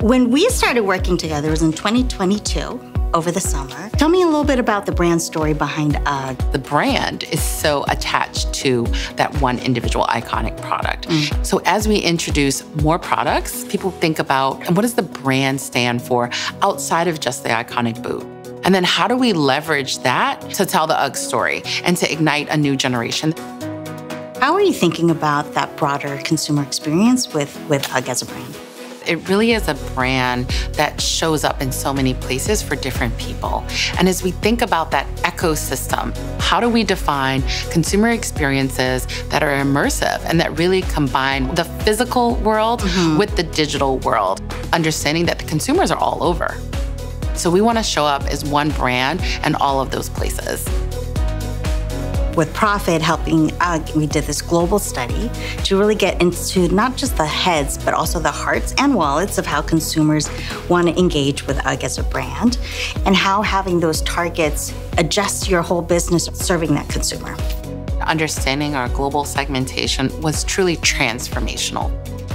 When we started working together, it was in 2022, over the summer. Tell me a little bit about the brand story behind UGG. The brand is so attached to that one individual iconic product. So as we introduce more products, people think about, and what does the brand stand for outside of just the iconic boot? And then how do we leverage that to tell the UGG story and to ignite a new generation? How are you thinking about that broader consumer experience with UGG as a brand? It really is a brand that shows up in so many places for different people. And as we think about that ecosystem, how do we define consumer experiences that are immersive and that really combine the physical world with the digital world, understanding that the consumers are all over. So we want to show up as one brand in all of those places. With Profit helping UGG, we did this global study to really get into not just the heads, but also the hearts and wallets of how consumers want to engage with UGG as a brand, and how having those targets adjusts your whole business serving that consumer. Understanding our global segmentation was truly transformational.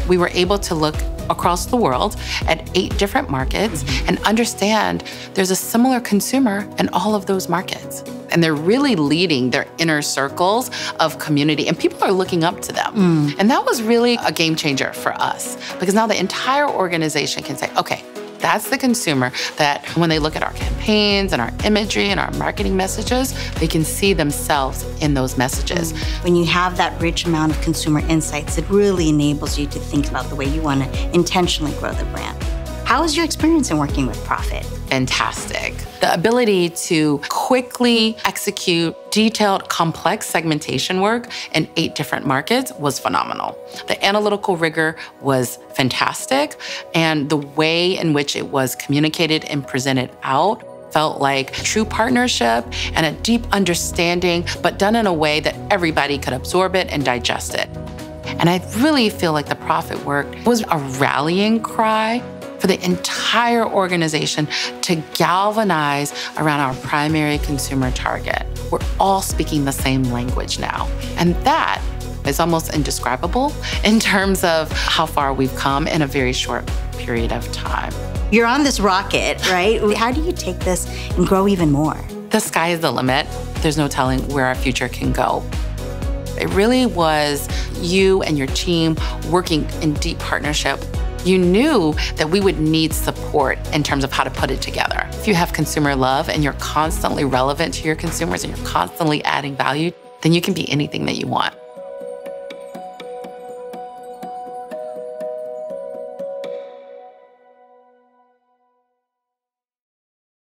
We were able to look across the world at 8 different markets and understand there's a similar consumer in all of those markets. And they're really leading their inner circles of community, and people are looking up to them. And that was really a game changer for us, because now the entire organization can say, okay, that's the consumer that when they look at our campaigns and our imagery and our marketing messages, they can see themselves in those messages. When you have that rich amount of consumer insights, it really enables you to think about the way you want to intentionally grow the brand. How was your experience in working with Profit? Fantastic. The ability to quickly execute detailed, complex segmentation work in 8 different markets was phenomenal. The analytical rigor was fantastic, and the way in which it was communicated and presented out felt like true partnership and a deep understanding, but done in a way that everybody could absorb it and digest it. And I really feel like the Profit work was a rallying cry for the entire organization to galvanize around our primary consumer target. We're all speaking the same language now. And that is almost indescribable in terms of how far we've come in a very short period of time. You're on this rocket, right? How do you take this and grow even more? The sky is the limit. There's no telling where our future can go. It really was you and your team working in deep partnership. You knew that we would need support in terms of how to put it together. If you have consumer love and you're constantly relevant to your consumers and you're constantly adding value, then you can be anything that you want.